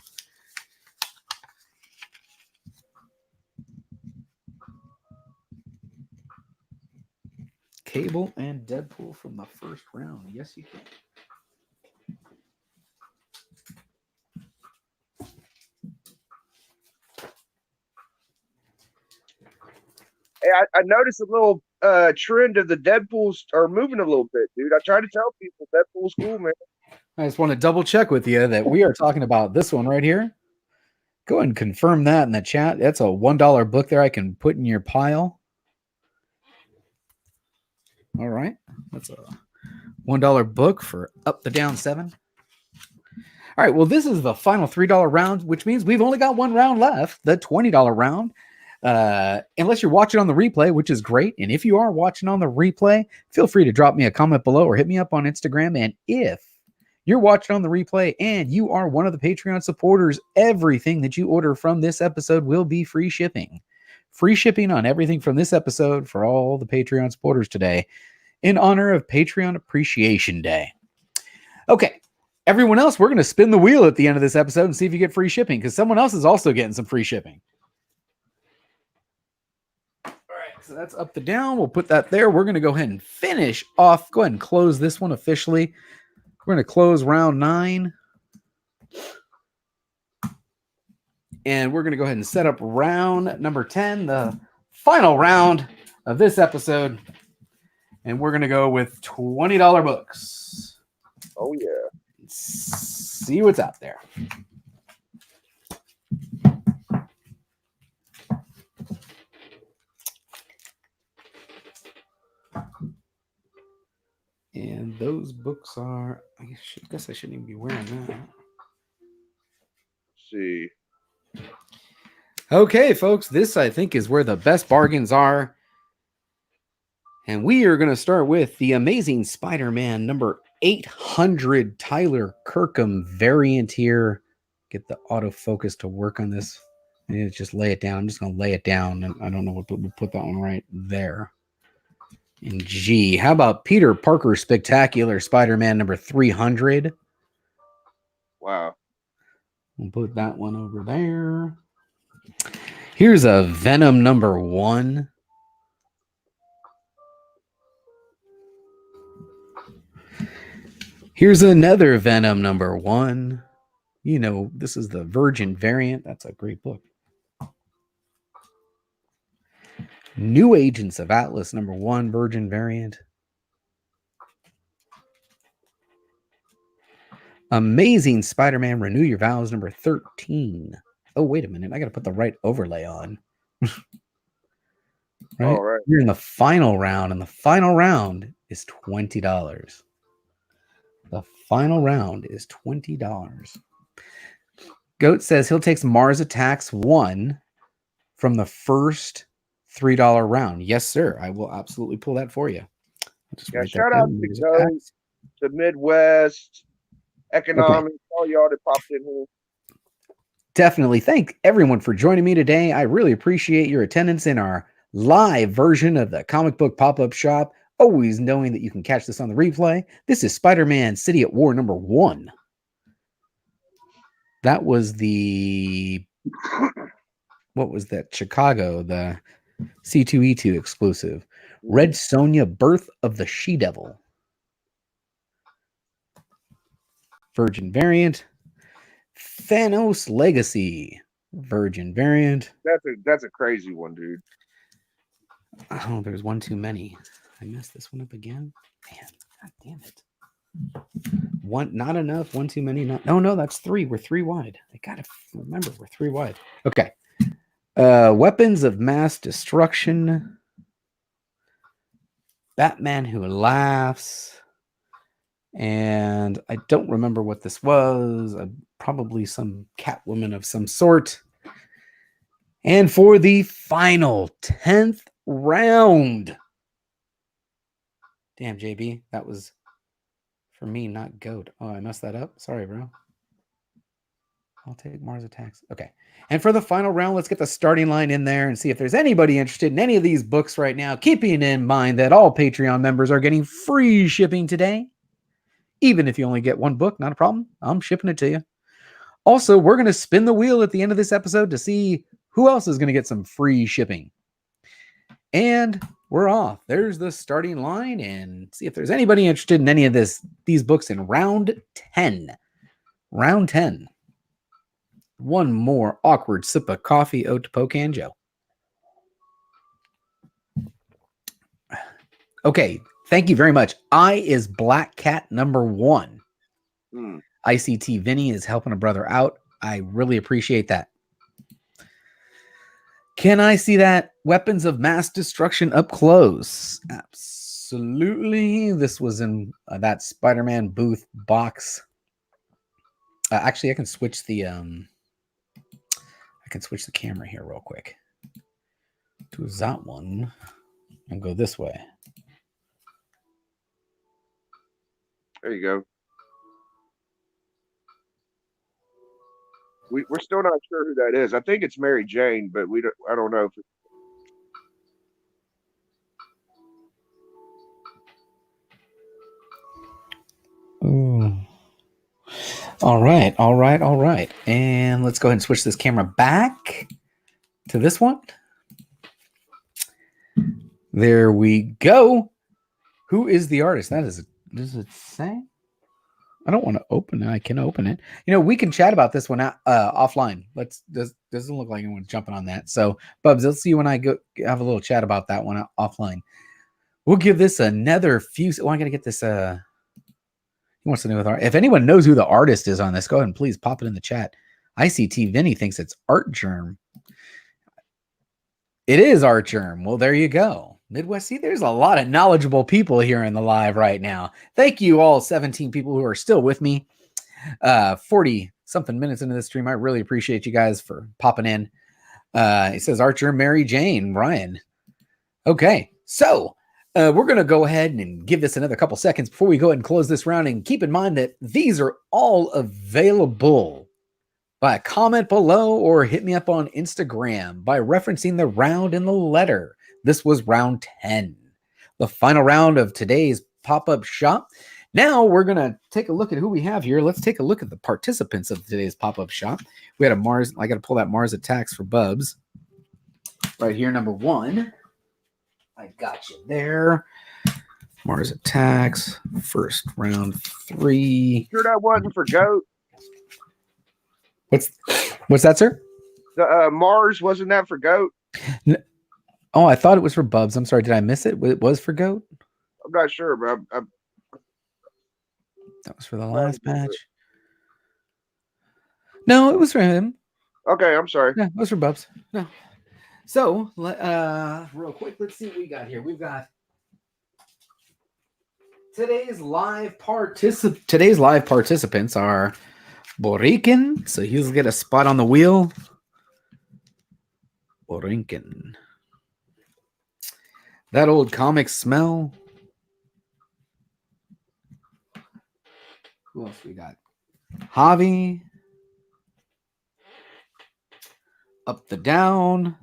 Cable and Deadpool from the first round. Yes, you can. Hey, I noticed a little trend of the Deadpools are moving a little bit, dude. I try to tell people Deadpool's cool, man. I just want to double check with you that we are talking about this one right here. Go ahead and confirm that in the chat. That's a $1 book there I can put in your pile. All right. That's a $1 book for Up the Down 7. All right. Well, this is the final $3 round, which means we've only got one round left, the $20 round. Unless you're watching on the replay, which is great. And if you are watching on the replay, feel free to drop me a comment below or hit me up on Instagram. And if you're watching on the replay and you are one of the Patreon supporters, everything that you order from this episode will be free shipping. Free shipping on everything from this episode for all the Patreon supporters today in honor of Patreon Appreciation Day. Okay. Everyone else, we're going to spin the wheel at the end of this episode and see if you get free shipping, because someone else is also getting some free shipping. So that's Up the Down. We'll put that there. We're going to go ahead and finish off. Go ahead and close this one officially. We're going to close round 9. And we're going to go ahead and set up round number 10, the final round of this episode. And we're going to go with $20 books. Oh, yeah. See what's out there. And those books are, I guess I shouldn't even be wearing that. Let's see. Okay, folks, this I think is where the best bargains are. And we are going to start with the Amazing Spider-Man number 800 Tyler Kirkham variant here. Get the autofocus to work on this. I need to just lay it down. I'm just going to lay it down. And I don't know what we'll put that one right there. And G. How about Peter Parker Spectacular Spider-Man number 300? Wow. We'll put that one over there. Here's a Venom number 1. Here's another Venom number 1. You know, this is the Virgin variant. That's a great book. New Agents of Atlas number 1, Virgin variant. Amazing Spider-Man Renew Your Vows number 13. Oh, wait a minute. I got to put the right overlay on. Right? All right. We're in the final round, and the final round is $20. The final round is $20. Goat says he'll take Mars Attacks 1 from the first $3 round. Yes, sir. I will absolutely pull that for you. Yeah, shout out to Goat, to Midwest, Economics, all y'all that popped in here. Definitely. Thank everyone for joining me today. I really appreciate your attendance in our live version of the comic book pop-up shop. Always knowing that you can catch this on the replay. This is Spider-Man City at War number 1. That was the, what was that? Chicago, the C2E2 exclusive. Red Sonja, Birth of the She-Devil. Virgin variant. Thanos Legacy. Virgin variant. That's a crazy one, dude. Oh, there's one too many. I messed this one up again. Man, god damn it. One, not enough. One too many. Not. Oh no, that's 3. We're 3 wide. I gotta remember we're 3 wide. Okay. Weapons of Mass Destruction. Batman Who Laughs. And I don't remember what this was. Probably some Catwoman of some sort. And for the final 10th round. Damn, JB, that was For me, not goat. Oh, I messed that up. Sorry, bro. I'll take Mars Attacks. Okay. And for the final round, let's get the starting line in there and see if there's anybody interested in any of these books right now, keeping in mind that all Patreon members are getting free shipping today. Even if you only get one book, not a problem. I'm shipping it to you. Also, we're going to spin the wheel at the end of this episode to see who else is going to get some free shipping. And we're off. There's the starting line, and see if there's anybody interested in any of these books in round 10. Round 10. One more awkward sip of coffee, oat to pocan Joe. Okay, thank you very much. I is Black Cat number 1. ICT Vinny is helping a brother out. I really appreciate that. Can I see that weapons of mass destruction up close? Absolutely. This was in that Spider-Man booth box. Actually, I can switch the camera here real quick to that one and go this way. There you go. We're still not sure who that is. I think it's Mary Jane, but I don't know if Ooh. All right. And let's go ahead and switch this camera back to this one. There we go. Who is the artist? Does it say? I don't want to open it. I can open it. We can chat about this one offline. Doesn't look like anyone's jumping on that. So, Bubs, let's see when I go have a little chat about that one offline. We'll give this another few. I got to get this. He wants to know if anyone knows who the artist is on this. Go ahead and please pop it in the chat. ICT Vinny thinks it's Art Germ. It is Art Germ. Well, there you go. Midwest. See, there's a lot of knowledgeable people here in the live right now. Thank you all 17 people who are still with me. 40 something minutes into the stream. I really appreciate you guys for popping in. It says Archer, Mary Jane, Ryan. Okay, so we're going to go ahead and give this another couple seconds before we go ahead and close this round. And keep in mind that these are all available by a comment below or hit me up on Instagram by referencing the round in the letter. This was round 10, the final round of today's pop-up shop. Now we're going to take a look at who we have here. Let's take a look at the participants of today's pop-up shop. We had a Mars. I got to pull that Mars Attacks for Bubs. Right here, number 1. I got you there. Mars Attacks, first round 3. Sure that wasn't for Goat? What's that, sir? The Mars, wasn't that for Goat? Oh, I thought it was for Bubs. I'm sorry. Did I miss it? It was for Goat? I'm not sure, but that was for the last match. No, it was for him. Okay, I'm sorry. Yeah, it was for Bubs. No. So, real quick, let's see what we got here. We've got today's live participants are Borinkin, so he'll get a spot on the wheel. Borinkin. That old comic smell. Who else we got? Javi. Up the down.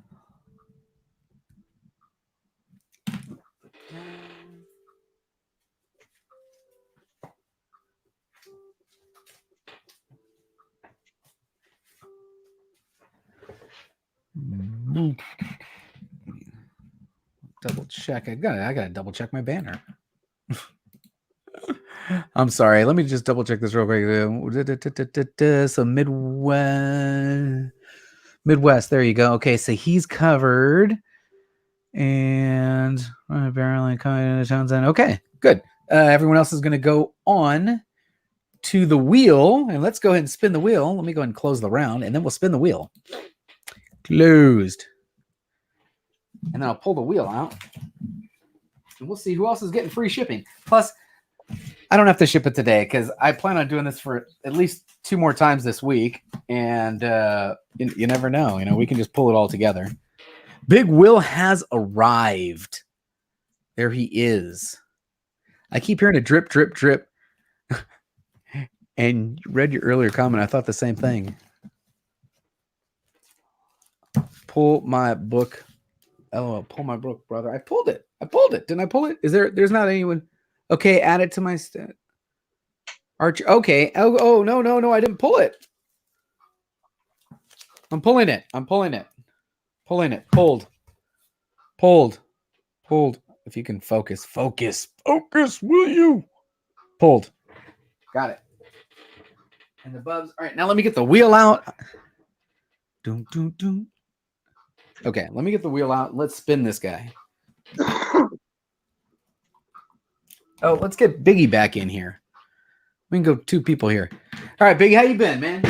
Double check. I gotta double check my banner. I'm sorry. Let me just double check this real quick. So Midwest. There you go. Okay, so he's covered, and apparently coming to Townsend. Okay, good. Everyone else is going to go on to the wheel, and let's go ahead and spin the wheel. Let me go ahead and close the round, and then we'll spin the wheel. Closed. And then I'll pull the wheel out, and we'll see who else is getting free shipping. Plus, I don't have to ship it today because I plan on doing this for at least 2 more times this week, and you never know. We can just pull it all together. Big Will has arrived. There he is. I keep hearing a drip, drip, drip. And you read your earlier comment. I thought the same thing. Pull my book. LOL, pull my book, brother. I pulled it. Didn't I pull it? There's not anyone. Okay, add it to my stat. Archer. Okay. Oh, no. I didn't pull it. I'm pulling it. Pulled. If you can focus, will you? Pulled. Got it. And the bubs. All right, now let me get the wheel out. Doom. Okay, let me get the wheel out. Let's spin this guy. Oh, let's get Biggie back in here. We can go 2 people here. All right, Biggie, how you been, man?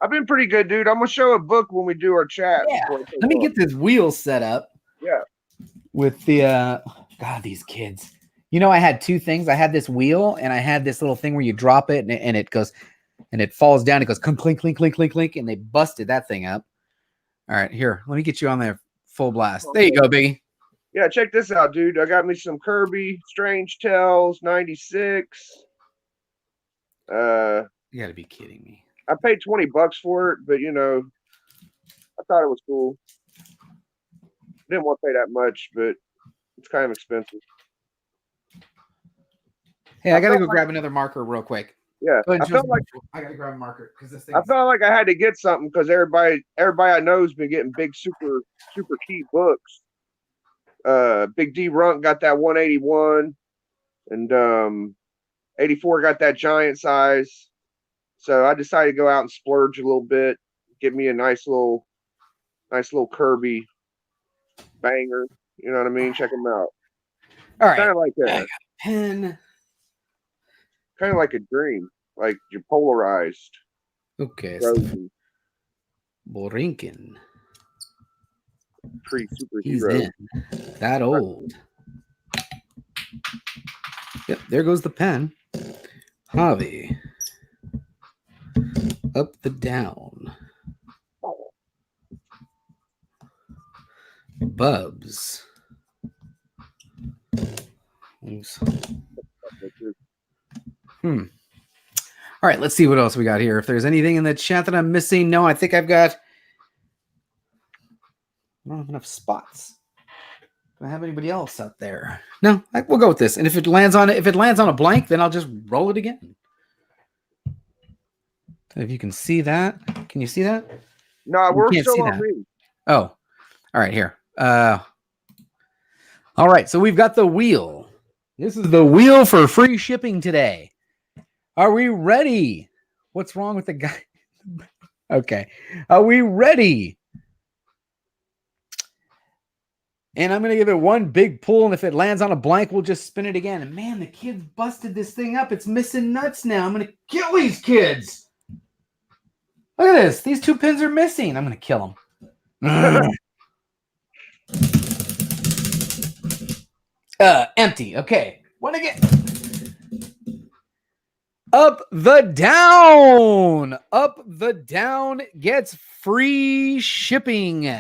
I've been pretty good, dude. I'm gonna show a book when we do our chat. Yeah. Let me get this wheel set up. Yeah. With the God, these kids. You know, I had 2 things. I had this wheel and I had this little thing where you drop it and it goes and it falls down. It goes clink, clink, clink, clink, clink, clink, and they busted that thing up. All right, here. Let me get you on there full blast. There you go, Biggie. Yeah, check this out, dude. I got me some Kirby Strange Tales 96. You gotta be kidding me. I paid $20 for it, but you know, I thought it was cool. Didn't want to pay that much, but it's kind of expensive. Hey, I gotta go grab another marker real quick. Yeah, I felt like I gotta grab a marker because this thing. I felt like I had to get something because everybody I know has been getting big, super key books. Big D Runk got that 181, and 84 got that giant size. So I decided to go out and splurge a little bit, get me a nice little Kirby banger. You know what I mean? Check them out. All right. Kind of like I got a pen. Kind of like a dream, like you're polarized. Okay. Borinkin. Pre-superhero. He's in. That old. Yep, there goes the pen. Javi. Up the down. Bubs. Oops. All right, let's see what else we got here. If there's anything in the chat that I'm missing. No, I think I don't have enough spots. Do I have anybody else out there? No, we'll go with this. And if it lands on a blank, then I'll just roll it again. If you can see that. Can you see that? No, we're still on me. Oh. All right, here. All right, so we've got the wheel. This is the wheel for free shipping today. Are we ready? What's wrong with the guy? Okay. Are we ready? And I'm going to give it one big pull, and if it lands on a blank, we'll just spin it again. And man, the kids busted this thing up. It's missing nuts now. I'm going to kill these kids. Look at this. These 2 pins are missing. I'm going to kill them. Empty. Okay. One again. Up the down. Up the down gets free shipping.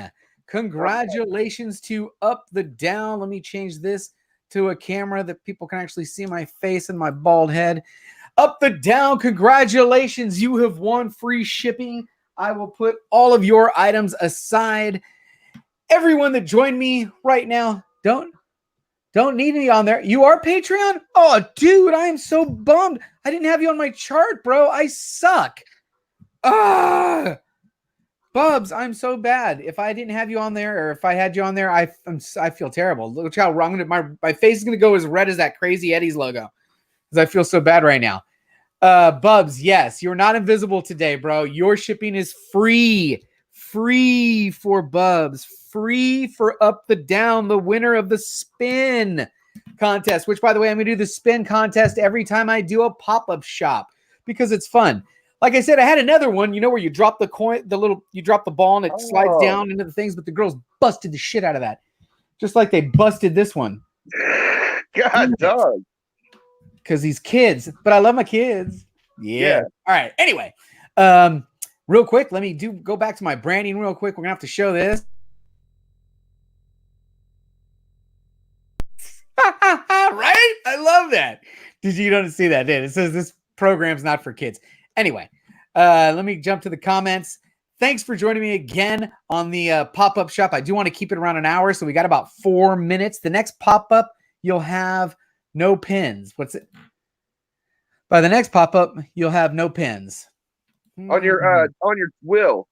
Congratulations to Up the Down. Let me change this to a camera that people can actually see my face and my bald head. Up the Down, congratulations. You have won free shipping. I will put all of your items aside. Everyone that joined me right now, don't need me on there. You are Patreon? Oh, dude, I am so bummed. I didn't have you on my chart, bro. I suck. Bubs, I'm so bad. If I didn't have you on there, or if I had you on there, I feel terrible. Look how wrong my face is gonna go as red as that Crazy Eddie's logo, because I feel so bad right now. Bubs, yes, you're not invisible today, bro. Your shipping is free for Bubs, free for Up the Down, the winner of the spin contest. Which, by the way, I'm gonna do the spin contest every time I do a pop-up shop because it's fun. Like I said, I had another one, you know, where you drop the coin, you drop the ball and it slides down into the things, but the girls busted the shit out of that. Just like they busted this one. God, dog. Because these kids, but I love my kids. Yeah. All right. Anyway, real quick, let me go back to my branding real quick. We're going to have to show this. Right? I love that. Did you not see that? It says this program's not for kids. Anyway, let me jump to the comments. Thanks for joining me again on the pop-up shop. I do want to keep it around an hour, so we got about 4 minutes. The next pop-up, you'll have no pins. What's it? By the next pop-up, you'll have no pins. On your wheel.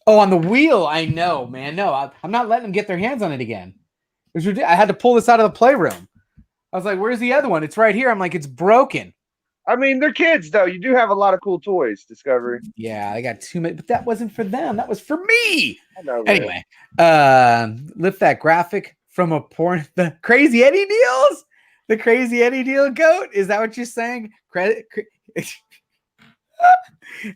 Oh, on the wheel. I know, man. No, I'm not letting them get their hands on it again. I had to pull this out of the playroom. I was like, where's the other one? It's right here. I'm like, it's broken. I mean, they're kids, though. You do have a lot of cool toys, Discovery. Yeah, I got too many, but that wasn't for them. That was for me. I know, anyway, lift that graphic from a porn. The Crazy Eddie deals? The Crazy Eddie deal goat? Is that what you're saying?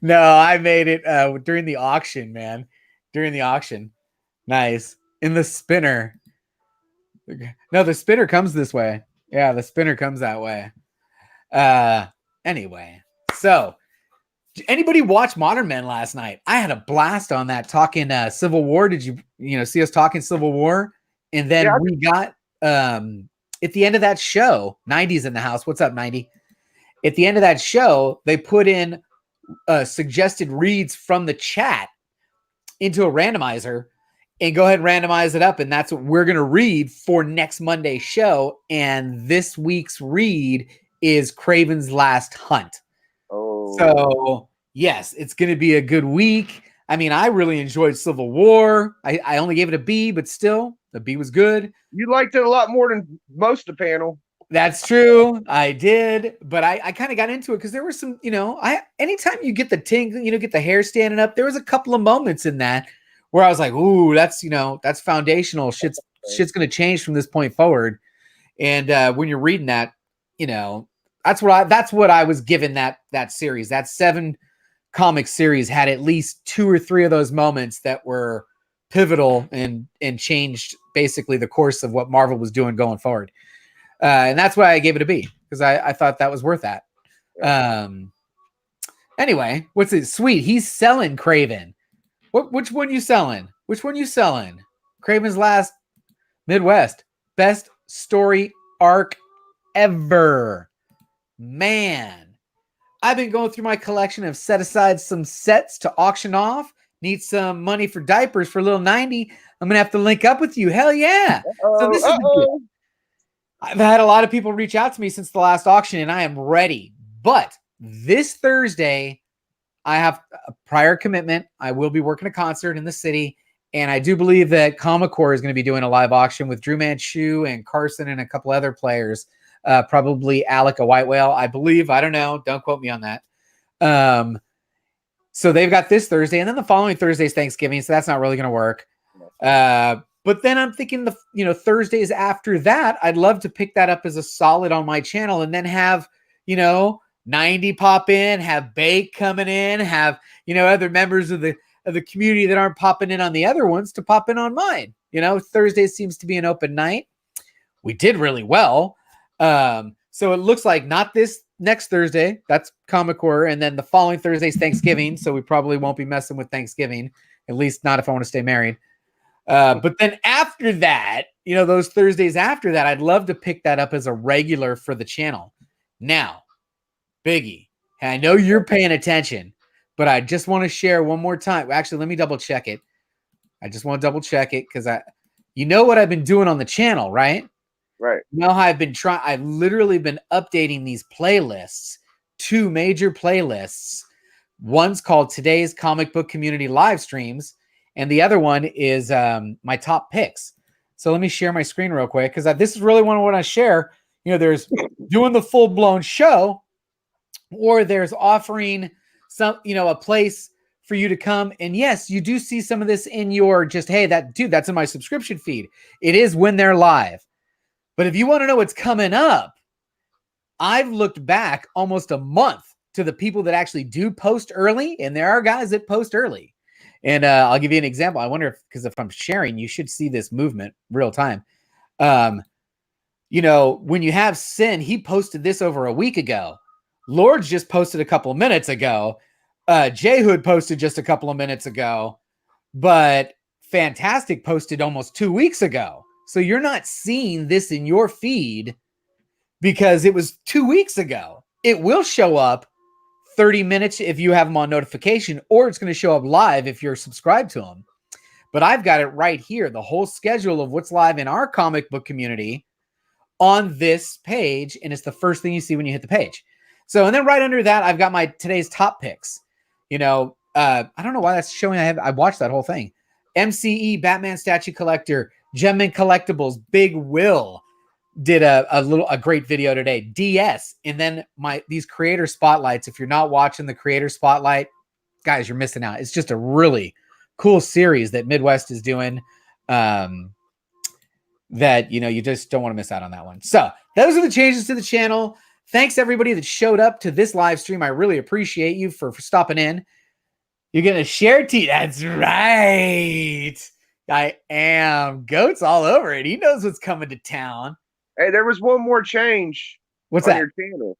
No, I made it during the auction, man. During the auction. Nice. In the spinner. No, the spinner comes this way. Yeah, the spinner comes that way. Anyway, so anybody watch Modern Men last night? I had a blast on that talking Civil War. Did you see us talking Civil War? And then we got at the end of that show, 90s in the house. What's up, 90? At the end of that show, they put in suggested reads from the chat into a randomizer and go ahead and randomize it up. And that's what we're going to read for next Monday's show. And this week's read is Craven's Last Hunt. Oh. So, yes, it's going to be a good week. I mean, I really enjoyed Civil War. I only gave it a B, but still, the B was good. You liked it a lot more than most of the panel. That's true. I did, but I kind of got into it because there were some, anytime you get the get the hair standing up, there was a couple of moments in that where I was like, ooh, that's foundational. Shit's going to change from this point forward. And when you're reading that, that's what I was given that series. That 7 comic series had at least 2 or 3 of those moments that were pivotal and changed basically the course of what Marvel was doing going forward. And that's why I gave it a B, because I thought that was worth that. Anyway, what's it? Sweet. He's selling Craven. Which one you selling? Which one you selling? Craven's Last Midwest. Best story arc ever. Man. I've been going through my collection. I've set aside some sets to auction off. Need some money for diapers for little 90. I'm going to have to link up with you. Hell yeah. So this is I've had a lot of people reach out to me since the last auction, and I am ready. But this Thursday, I have a prior commitment. I will be working a concert in the city, and I do believe that Comic Core is going to be doing a live auction with Drew Manchu and Carson and a couple other players, probably Alec, a white whale, I believe. I don't know. Don't quote me on that. So they've got this Thursday, and then the following Thursday is Thanksgiving, so that's not really going to work. But then I'm thinking Thursdays after that, I'd love to pick that up as a solid on my channel and then have, 90 pop in, have Bake coming in, have, other members of the community that aren't popping in on the other ones to pop in on mine. Thursday seems to be an open night. We did really well. So it looks like not this next Thursday, that's Comic Core, and then the following Thursday is Thanksgiving. So we probably won't be messing with Thanksgiving, at least not if I want to stay married. But then after that, those Thursdays after that, I'd love to pick that up as a regular for the channel. Now, Biggie, I know you're paying attention, but I just want to share one more time. Actually, let me double check it. I just want to double check it because what I've been doing on the channel, right? Right. You know how I've literally been updating these playlists, 2 major playlists. One's called Today's Comic Book Community Live Streams, and the other one is my top picks. So let me share my screen real quick because this is really what I want to share. There's doing the full-blown show, or there's offering some, a place for you to come. And yes, you do see some of this in your hey, that's in my subscription feed. It is when they're live. But if you want to know what's coming up, I've looked back almost a month to the people that actually do post early, and there are guys that post early. And I'll give you an example. I wonder because if I'm sharing, you should see this movement real time. When you have Sin, he posted this over a week ago. Lords just posted a couple of minutes ago. J-Hood posted just a couple of minutes ago. But Fantastic posted almost 2 weeks ago. So you're not seeing this in your feed because it was 2 weeks ago. It will show up 30 minutes if you have them on notification, or it's going to show up live if you're subscribed to them. But I've got it right here, the whole schedule of what's live in our comic book community on this page, and it's the first thing you see when you hit the page. So, and then right under that, I've got my today's top picks. You know, I don't know why that's showing. I watched that whole thing. MCE, Batman Statue Collector, Gemman Collectibles, Big Will did a great video today. DS, and then these creator spotlights. If you're not watching the creator spotlight, guys, you're missing out. It's just a really cool series that Midwest is doing. That, you know, you just don't want to miss out on that one. So those are the changes to the channel. Thanks everybody that showed up to this live stream. I really appreciate you for stopping in. You're going to share tea. That's right. I am. Goat's all over it. He knows what's coming to town. Hey, there was one more change. What's on that? your channel.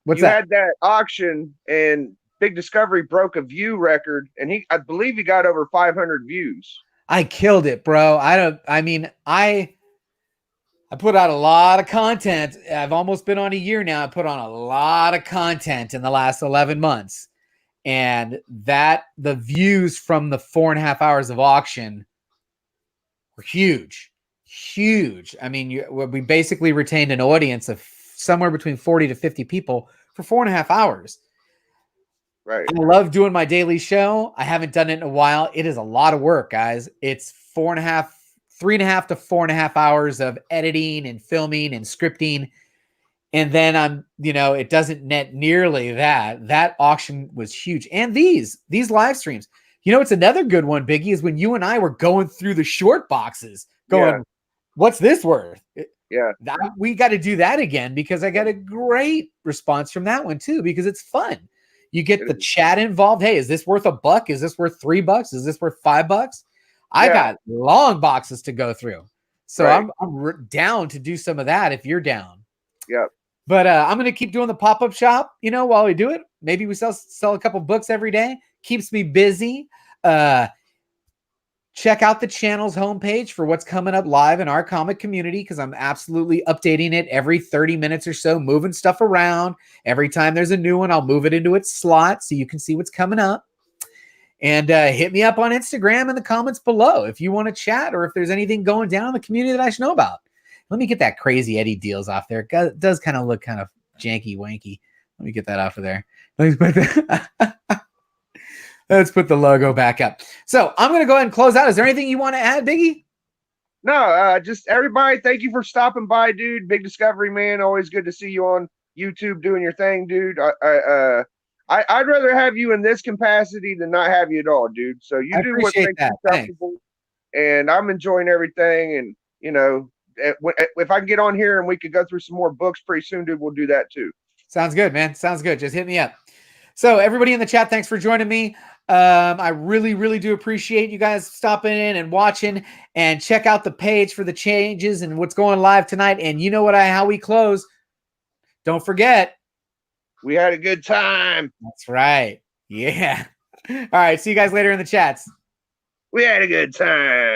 What's you that? had that auction, and Big Discovery broke a view record, and I believe he got over 500 views. I killed it, bro. I put out a lot of content. I've almost been on a year now. I put on a lot of content in the last 11 months. And the views from the 4.5 hours of auction were huge, huge. I mean, we basically retained an audience of somewhere between 40 to 50 people for 4.5 hours. Right. I love doing my daily show. I haven't done it in a while. It is a lot of work, guys. It's 3.5 to 4.5 hours of editing and filming and scripting. And then it doesn't net nearly that. That auction was huge. And these live streams, it's another good one, Biggie, is when you and I were going through the short boxes going, what's this worth? Yeah. We got to do that again, because I got a great response from that one too, because it's fun. You get the chat involved. Hey, is this worth $1? Is this worth $3? Is this worth $5? I got long boxes to go through. So I'm down to do some of that if you're down. Yep. But I'm going to keep doing the pop-up shop, while we do it. Maybe we sell a couple books every day. Keeps me busy. Check out the channel's homepage for what's coming up live in our comic community, because I'm absolutely updating it every 30 minutes or so, moving stuff around. Every time there's a new one, I'll move it into its slot so you can see what's coming up. And hit me up on Instagram in the comments below if you want to chat, or if there's anything going down in the community that I should know about. Let me get that Crazy Eddie deals off there. It does kind of look kind of janky wanky. Let me get that off of there. Let's put the logo back up. So I'm going to go ahead and close out. Is there anything you want to add, Biggie? No, just everybody, thank you for stopping by, dude. Big Discovery, man. Always good to see you on YouTube doing your thing, dude. I'd rather have you in this capacity than not have you at all, dude. So you do what makes you comfortable, and I'm enjoying everything. And if I can get on here and we could go through some more books pretty soon, dude, we'll do that too. Sounds good, man. Sounds good. Just hit me up. So everybody in the chat, thanks for joining me. I really, really do appreciate you guys stopping in and watching, and check out the page for the changes and what's going live tonight. And you know how we close. Don't forget, we had a good time. That's right. Yeah. All right. See you guys later in the chats. We had a good time.